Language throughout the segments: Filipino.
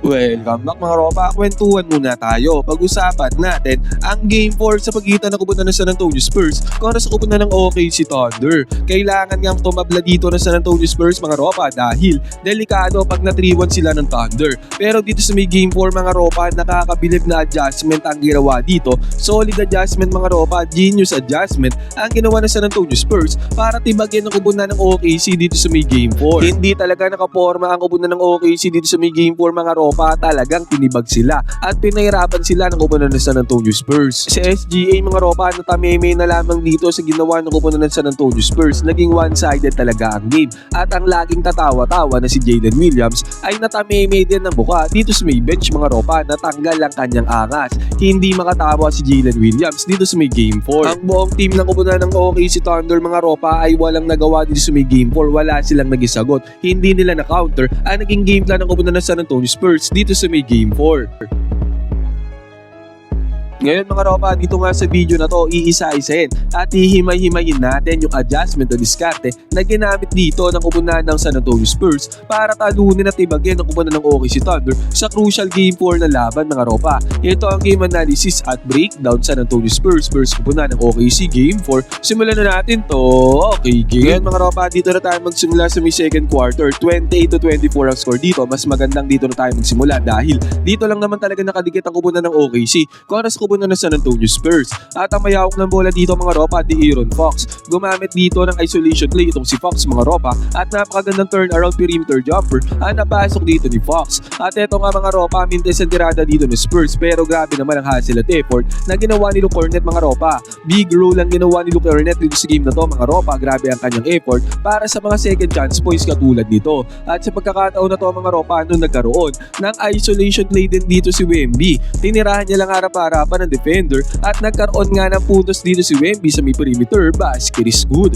Welcome back mga ropa, kwentuhan muna tayo. Pag-usapan natin ang Game 4 sa pagitan ng kupunan ng San Antonio Spurs kontra sa kupunan ng OKC Thunder. Kailangan ngang tumabla dito ng San Antonio Spurs mga ropa dahil delikado pag na-3-1 sila ng Thunder. Pero dito sa may Game 4 mga ropa, nakakabilib na adjustment ang ginawa dito. Solid adjustment mga ropa, genius adjustment ang ginawa ng San Antonio Spurs para tibagyan ng kupunan ng OKC dito sa may Game 4. Hindi talaga nakaporma ang kupunan ng OKC dito sa may Game 4 mga ropa. Talagang tinibag sila at pinahirapan sila ng kupunan ng San Antonio Spurs. Sa SGA mga ropa, natameme na lamang dito sa ginawa ng kupunan ng San Antonio Spurs. Naging one-sided talaga ang game at ang laging tatawa-tawa na si Jalen Williams ay natameme din ng buka dito sa may bench mga ropa. Natanggal ang kanyang angas. Hindi makatawa si Jalen Williams dito sa may Game 4. Ang buong team ng kupunan ng OKC Thunder mga ropa ay walang nagawa dito sa may Game 4. Wala silang nagisagot. Hindi nila na-counter ang naging game plan ng kupunan ng San Antonio Spurs dito sa may Game 4. Ngayon mga ropa, dito nga sa video na to, iisa-isahin at hihimay-himayin natin yung adjustment o diskarte na ginamit dito ng kupunan ng San Antonio Spurs para talunin at ibagin ng kupunan ng OKC Thunder sa crucial Game 4 na laban mga ropa. Ito ang game analysis at breakdown San Antonio Spurs versus kupunan ng OKC Game 4. Simulan na natin to. Okay, game. Ngayon mga ropa, dito na tayo magsimula sa may second quarter. 28-24 ang score dito. Mas magandang dito na tayo magsimula dahil dito lang naman talaga nakadikit ang kupunan ng OKC kontra sa kupunan ng San Antonio Spurs. At ang mayawak ng bola dito mga ropa, di Aaron Fox. Gumamit dito ng isolation play itong si Fox mga ropa at napakagandang turnaround perimeter jumper ang napasok dito ni Fox. At eto nga mga ropa, mintes ang tirada dito ni Spurs pero grabe naman ang hustle at effort na ginawa ni Luke Cornet mga ropa. Big role ang ginawa ni Luke Cornet dito sa game na to mga ropa. Grabe ang kanyang effort para sa mga second chance points katulad nito. At sa pagkakataon na to mga ropa, nung nagkaroon ng isolation play din dito si Wemby, tinirahan niya lang harap-harapan ng defender at nagkaroon nga ng puntos dito si Wemby sa may perimeter. Basket is good.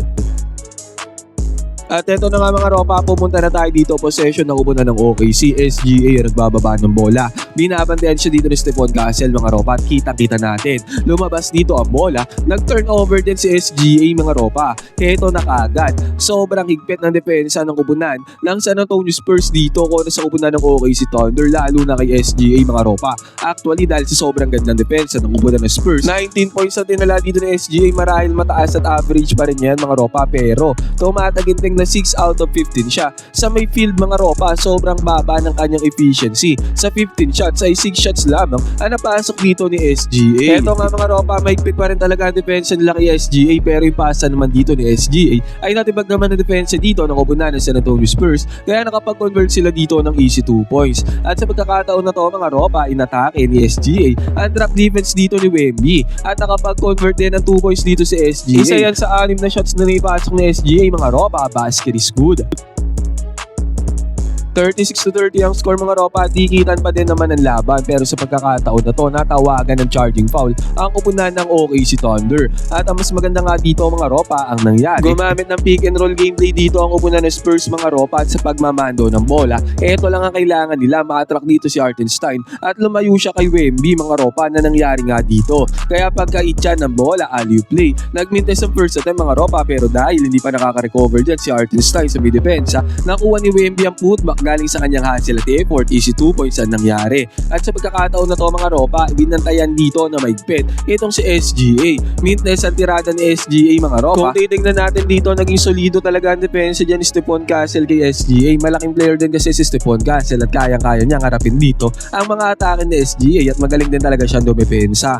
At eto na nga mga ropa, pumunta na tayo dito. Possession ng kupunan ng OKC. SGA nagbababa ng bola. Binabantayan siya dito ni Stephon Castle mga ropa at kitang-kita natin. Lumabas dito ang bola. Nag-turnover din si SGA mga ropa. Eto na kaagad. Sobrang higpit ng depensa ng kupunan ng San Antonio Spurs dito kontra sa kupunan ng OKC Thunder, lalo na kay SGA mga ropa. Actually dahil sa sobrang gandang depensa ng kupunan ng Spurs, 19 points ang dinala dito ni SGA. Marahil mataas at average pa rin yan mga ropa, pero tumataginting na 6 out of 15 siya. Sa may field mga ropa, sobrang baba ng kanyang efficiency. Sa 15 shots ay 6 shots lamang ang napasok dito ni SGA. Eto nga mga ropa, mahigpit pa rin talaga ang depensa nila kay SGA, pero yung pasa naman dito ni SGA ay natibag naman ng depensa dito ng kupunan ng San Antonio Spurs, kaya nakapag-convert sila dito ng easy 2 points. At sa pagkakataon na to mga ropa, inatake ni SGA ang drop defense dito ni Wemby at nakapag-convert din ng 2 points dito si SGA. Isa yan sa 6 na shots na naipasok ni SGA mga ropa. Basket is good. 36-30 ang score mga ropa. Dikitan pa din naman ang laban, pero sa pagkakataon na to, natawagan ng charging foul ang kupunan ng OKC Thunder. At ang mas maganda nga dito mga ropa ang nangyari, gumamit ng pick and roll gameplay dito ang kupunan ng Spurs mga ropa. At sa pagmamando ng bola, eto lang ang kailangan nila, makatrack dito si Hartenstein at lumayo siya kay Wemby mga ropa, na nangyari nga dito. Kaya pagka-itchan ng bola, alley-oop play, nagmintes ang first attempt mga ropa, pero dahil hindi pa nakaka-recover dyan si Hartenstein sa may depensa, nakuha ni Wemby ang putback galing sa kanyang hustle at effort. Easy 2 points ang nangyari. At sa pagkakataon na to mga ropa, binantayan dito na mahigpit itong si SGA. Mintness ang tirada ni SGA mga ropa. Kung titignan natin dito, naging solido talaga ang depensa dyan ni Stephon Castle kay SGA. Malaking player din kasi si Stephon Castle at kayang-kaya niyang harapin dito ang mga atake ni SGA at magaling din talaga siyang dumepensa.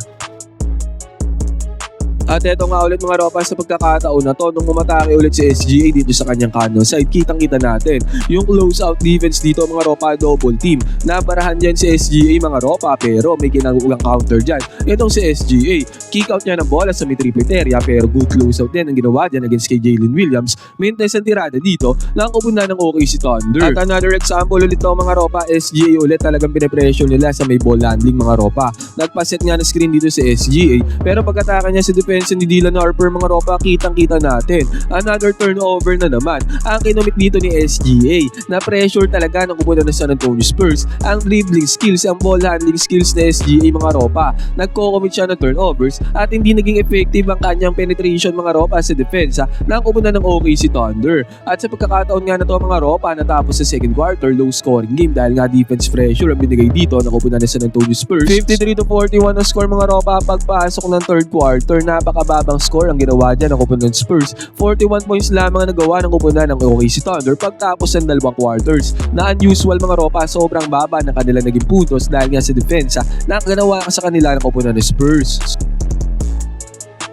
At eto nga ulit mga ropa, sa pagkakataon na to, nung umatake ulit si SGA dito sa kanyang canon side, kitang-kita natin yung close-out defense dito mga ropa, double team. Nabarahan dyan si SGA mga ropa, pero may kinagulang counter dyan. Itong si SGA, kick out niya ng bola sa may triple area, pero good close-out din ang ginawa dyan against kay Jalen Williams. Mintes ang tirada dito ng kupunan ng OKC Thunder. At another example ulit to mga ropa, SGA ulit talagang pinapressure nila sa may ball handling mga ropa. Nagpaset nga na screen dito si SGA, pero pagkataka niya sa defense depensa ni Dylan Harper mga ropa, kitang-kita natin. Another turnover na naman ang kinumit dito ni SGA. Na pressure talaga ng kupunan ng San Antonio Spurs ang dribbling skills, ang ball handling skills na SGA mga ropa. Nagko-commit siya ng turnovers at hindi naging effective ang kanyang penetration mga ropa sa depensa ng kupunan ng OKC Thunder. At sa pagkakataon nga na to mga ropa, natapos sa second quarter, low scoring game dahil nga defense pressure ang binigay dito ng kupunan ng San Antonio Spurs. 53-41 ang score mga ropa. Pagpasok ng third quarter, napakababang score ang ginawa dyan ng kupunan ng Spurs. 41 points lamang ang nagawa ng kupunan ng OKC Thunder pagtapos ng dalawang quarters. Na unusual mga ropa, sobrang baba ng kanilang naging puntos dahil nga sa depensa na ginawa sa kanila ng kupunan ng Spurs.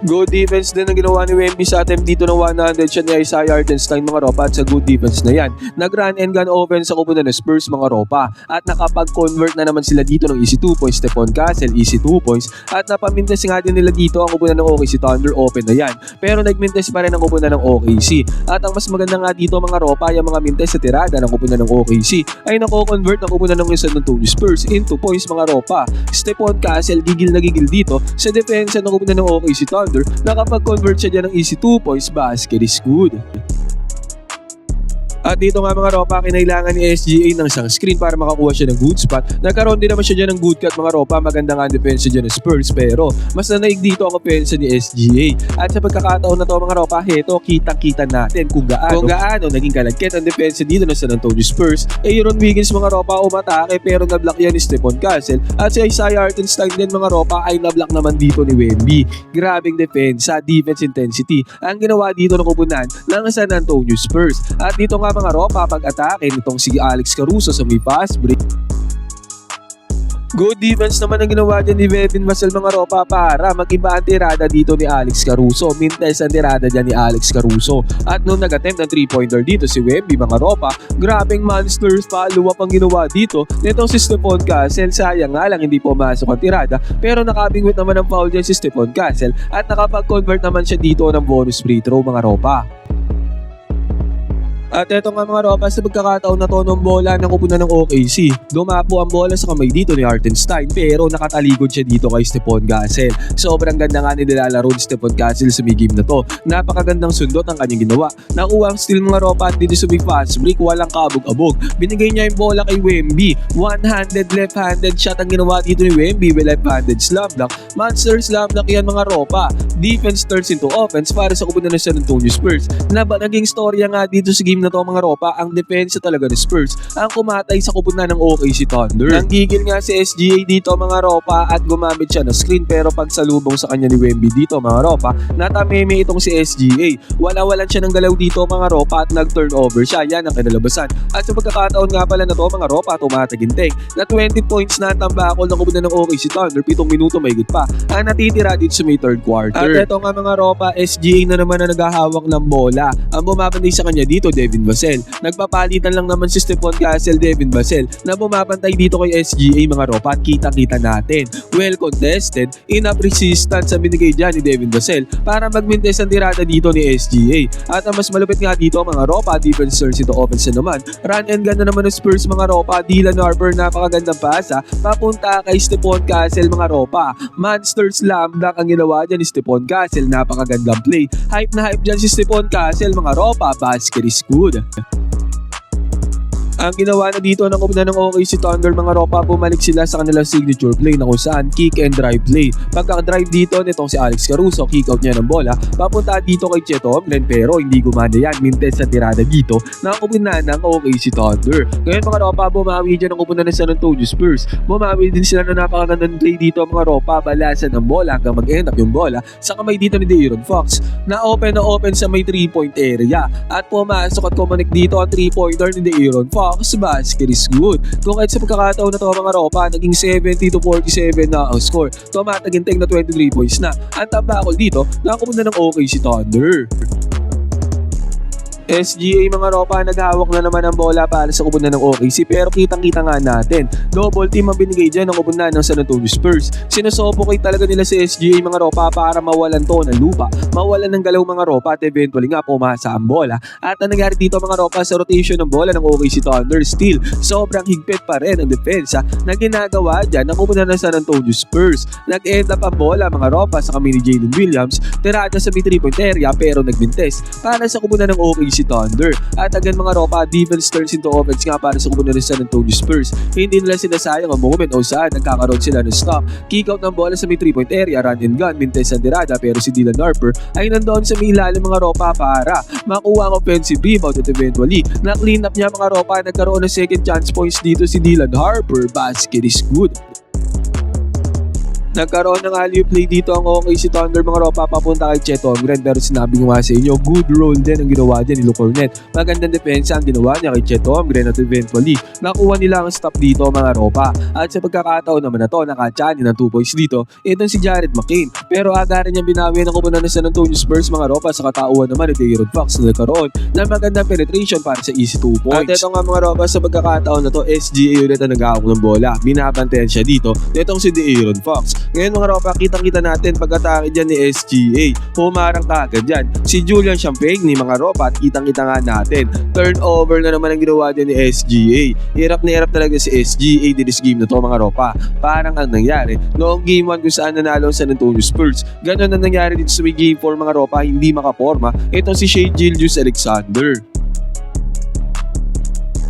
Good defense din ang ginawa ni Wemby sa attempt dito ng 100 siya ni Isaiah Hartenstein mga ropa, at sa good defense na yan. Nag-run and gun offense sa kupunan ng Spurs mga ropa at nakapag-convert na naman sila dito ng easy 2 points. Stephon Castle, easy 2 points at napamintes nga din nila dito ang kupunan ng OKC Thunder, open na yan. Pero nagmintes pa rin ang kupunan ng OKC at ang mas maganda nga dito mga ropa, yung mga mintes sa tirada ng kupunan ng OKC ay nako-convert ng kupunan ng San Antonio Spurs into points mga ropa. Stephon Castle gigil na gigil dito sa depensa ng kupunan ng OKC Thunder. Nakapag-convert siya dyan ng easy 2 points, basket is good. At dito nga mga ropa, kinailangan ni SGA ng isang screen para makakuha siya ng good spot. Nagkaroon din naman siya dyan ng good cut mga ropa, maganda nga ang depensa dyan ng Spurs, pero mas nanaig dito ang opensa ni SGA. At sa pagkakataon na to mga ropa, heto, kitang-kita natin kung gaano naging kalagkit ang depensa dito ng San Antonio Spurs. Aaron Wiggins mga ropa umatake pero nablock yan ni Stephon Castle. At si Isaiah Hartenstein din mga ropa ay nablock naman dito ni Wemby. Grabing depensa, defense intensity ang ginawa dito ng kupunan ng San Antonio Spurs. At dito nga mga ropa, pag-atake nitong si Alex Caruso sa may fast break. Good defense naman ang ginawa dyan ni Devin Vassell mga ropa para mag-iba ang tirada dito ni Alex Caruso. Mintes ang tirada dyan ni Alex Caruso. At nung nag-attempt ng 3-pointer dito si Wemby mga ropa, grabing monster follow-up ang ginawa dito nitong si Stephon Castle. Sayang nga lang hindi pumasok ang tirada pero nakabingwit naman ang foul dyan si Stephon Castle at nakapag-convert naman siya dito ng bonus free throw mga ropa. At eto nga mga ropa, sa pagkakataon na to ng bola ng kupunan ng OKC, dumapo ang bola sa kamay dito ni Hartenstein pero nakatalikod siya dito kay Stephon Castle. Sobrang ganda nga ni nilalaro ni Stephon Castle sa may game na to. Napakagandang sundot ang kanyang ginawa. Nakuha ang steal mga ropa at dito sa may fast break, walang kabog-abog. Binigay niya yung bola kay Wemby. One-handed, left-handed shot ang ginawa dito ni Wemby with left-handed slam dunk. Monster slam dunk yan mga ropa. Defense turns into offense para sa kupunan ng San Antonio Spurs. Naging storya nga dito sa game na to mga ropa, ang depensa talaga ng Spurs ang kumatay sa kupunan ng OKC Thunder. Nanggigil nga si SGA dito mga ropa at gumamit siya ng screen pero pagsalubong sa kanya ni Wemby dito mga ropa, natameme itong si SGA. Wala-walan siya ng galaw dito mga ropa at nag-turnover siya. Yan ang kinalabasan. At sa pagkakataon nga pala na to mga ropa, tumataginting na 20 points na tambakol ng kupunan ng OKC Thunder, 7 minuto mahigit pa ang natitira dito sa may third quarter. At eto nga mga ropa, SGA na naman na naghahawak ng bola. Ang bumabantay sa kanya dito, Devin Vassell. Nagpapalitan lang naman si Stephon Castle, Devin Vassell na bumabantay dito kay SGA mga ropa at kita-kita natin. Well contested, enough resistance ang binigay dyan ni Devin Vassell para magmintes ang tirada dito ni SGA. At ang mas malupit nga dito mga ropa, defense turns into offense na naman. Run and gun na naman ng Spurs mga ropa. Dylan Harper, napakagandang pasa papunta kay Stephon Castle mga ropa. Monster slam dunk ang ginawa dyan ni Stephon Castle, napakagandang play. Hype na hype dyan si Stephon Castle mga ropa, basket is good. Ang ginawa na dito ng kupunan ng OKC Thunder mga ropa, bumalik sila sa kanilang signature play na kung saan kick and drive play. Pagka-drive dito nitong si Alex Caruso, kick out niya ng bola, papunta dito kay Chet Holmgren pero hindi gumana yan. Mintes sa tirada dito ng kupunan ng OKC Thunder. Ngayon mga ropa, bumawi dyan ang kupunan ng San Antonio Spurs. Bumawi din sila na napakagandang play dito mga ropa, balasan ng bola hanggang mag-end up yung bola sa kamay dito ni De'Aaron Fox na open sa may 3-point area at pumasok at kumonek dito ang 3-pointer ni De'Aaron Fox. Basket is good. Kung kahit sa pagkakataon na to mga ropa, naging 70-47 na ang score. Tumataginting na 23 points na. Ang tambakol dito, nakakumunta ng OKC Thunder. SGA mga ropa, naghawak na naman ang bola para sa kupunan ng OKC, pero kitang-kita nga natin, double team ang binigay dyan ng kupunan ng San Antonio Spurs. Sinusuffocate talaga nila si SGA mga ropa para mawalan to ng lupa, mawalan ng galaw mga ropa, at eventually nga pumasa ang bola. At ang nangyari dito mga ropa sa rotation ng bola ng OKC Thunder, still sobrang higpit pa rin ang depensa na ginagawa dyan ng kupunan ng San Antonio Spurs. Nag-end up ang bola mga ropa sa kami ni Jalen Williams, tirada sa mid-3-point area pero nagmintes para sa kupunan ng OKC Thunder. At again mga ropa, defense turns into offense nga para sa kupunan ng San Antonio Spurs. Hindi nila sinasayang ang moment o saan nagkakaroon sila ng stop. Kick out ng bola sa may 3-point area, run and gun, mintes ang tirada, pero si Dylan Harper ay nandoon sa may ilalim mga ropa para makuha ang offensive rebound at eventually na clean up niya mga ropa. Nagkaroon ng second chance points dito si Dylan Harper. Basket is good. Nagkaroon ng alley-oop play dito ang OKC Thunder mga ropa papunta kay Chet Holmgren, pero sinabi ko nga sa inyo, good roll din ang ginawa dyan ni Luke Cornett. Magandang depensa ang ginawa niya kay Chet Holmgren at eventually nakuha nila ang stop dito mga ropa. At sa pagkakataon naman na to, nakachani ng 2 points dito, itong si Jared McCain. Pero agaran niyang binawi ng kupunan ng San Antonio Spurs mga ropa sa katauhan naman ni De'Aaron Fox na nagkaroon ng magandang penetration para sa easy 2 points. At ito nga mga ropa, sa pagkakataon na to, SGA ulit ang nag-aawak ng bola. Binabantayan siya dito, itong si De'Aaron Fox. Ngayon mga ropa, kitang-kita natin pag-atake dyan ni SGA. Humarang kagad dyan si Julian Champagne ni mga ropa, at kitang-kita nga natin, turnover na naman ang ginawa dyan ni SGA. Hirap na hirap talaga si SGA din this game na to mga ropa. Parang ang nangyari noong game 1 kung saan nanalo ang San Antonio Spurs, ganun ang nangyari dito sa game 4 mga ropa, hindi makaporma itong si Shai Gilgeous-Alexander.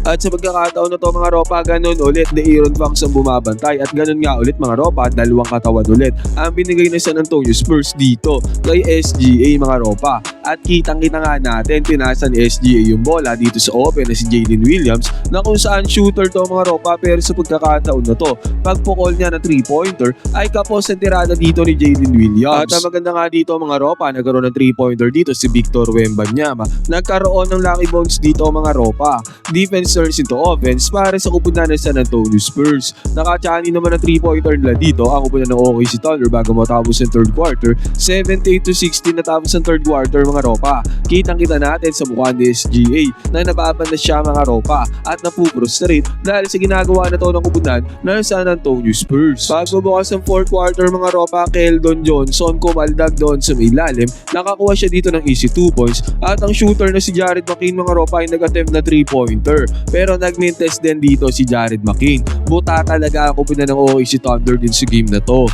At sa pagkakataon na to mga ropa, ganun ulit De'Aaron Fox ang bumabantay, at ganun nga ulit mga ropa, dalawang katawan ulit ang binigay ng San Antonio Spurs dito kay SGA mga ropa. At kitang-kita nga natin, pinasa ni SGA yung bola dito sa open na si Jalen Williams, na kung saan shooter to mga ropa, pero sa pagkakataon na to, pagpukol niya na 3-pointer ay kapos ang tirada dito ni Jalen Williams. At ang maganda nga dito mga ropa, nagkaroon ng 3-pointer dito si Victor Wembanyama. Nagkaroon ng lucky bounce dito mga ropa. Defense turns into offense para sa kupunan ng San Antonio Spurs. Nakachani naman ng 3-pointer nila dito ang kupunan ng OKC Thunder bago matapos ang third quarter. 78-16 natapos ang third quarter mga ropa. Kitang-kita natin sa mukha ni SGA na nababanda siya mga ropa at napuprostrate dahil sa ginagawa na to ng kupunan ng San Antonio Spurs. Pagbubukas ng fourth quarter mga ropa, Keldon Johnson kumaldag doon sa may ilalim. Nakakuha siya dito ng easy 2 points, at ang shooter na si Jared McCain mga ropa ay nag-attempt na 3-pointer. Pero nag-mintes din dito si Jared McCain. Buta talaga ang kupunan ng OKC Thunder din sa game na to.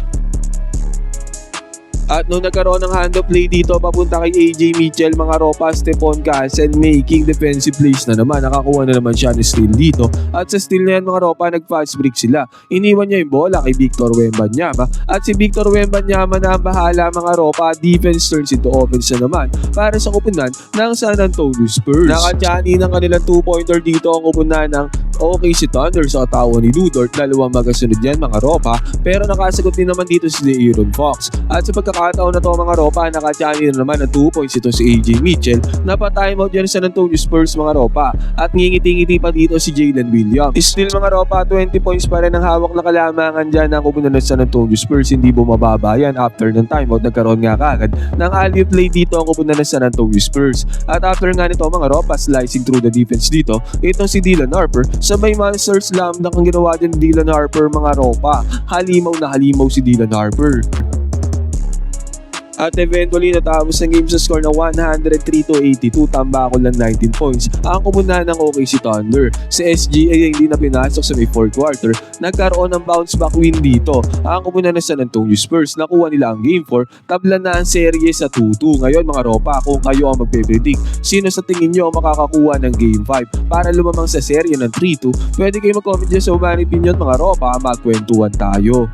At nung nagkaroon ng handoff play dito papunta kay AJ Mitchell mga ropa, Stephon Castle making defensive plays na naman. Nakakuha na naman siya ng steal dito. At sa steal na yan mga ropa, nag-fast break sila. Iniwan niya yung bola kay Victor Wembanyama. At si Victor Wembanyama na ang bahala mga ropa. Defense turns into offense na naman para sa kupunan ng San Antonio Spurs. Nakachani ng kanilang 2-pointer dito ang kupunan ng OKC Thunder sa katawan ni Ludort. Dalawang magasunod yan mga ropa, pero nakasagot din naman dito si De'Aaron Fox. At sa pagkakataon na to mga ropa, nakachani na naman ng 2 points ito si AJ Mitchell. Napa-timeout yan sa San Antonio Spurs mga ropa, at ngingiti-ngiti pa dito si Jalen Williams. Still mga ropa, 20 points pa rin ang hawak na kalamangan dyan ng kupunan ng San Antonio Spurs. Hindi bumababa yan after ng timeout. Nagkaroon nga kagad ng alley-oop play dito ang kupunan ng San Antonio Spurs. At after nga nito mga ropa, slicing through the defense dito, itong si Dylan Harper. Sabay monster slam dunk ang ginawa din ni Dylan Harper mga ropa. Halimaw na halimaw si Dylan Harper. At eventually natapos ang game sa score na 103-82, tambakol ng 19 points ang kupunan ng OKC Thunder. Si SGA ay hindi na pinasok sa may 4th quarter. Nagkaroon ng bounce back win dito ang kupunan ng San Antonio Spurs. Nakuha nila ang game 4, tabla na ang serye sa 2-2. Ngayon mga ropa, kung kayo ang magpe-predict, sino sa tingin nyo ang makakakuha ng game 5 para lumamang sa serye ng 3-2, pwede kayo mag-comment dyan sa Umani Opinion mga ropa, magkwentuhan tayo.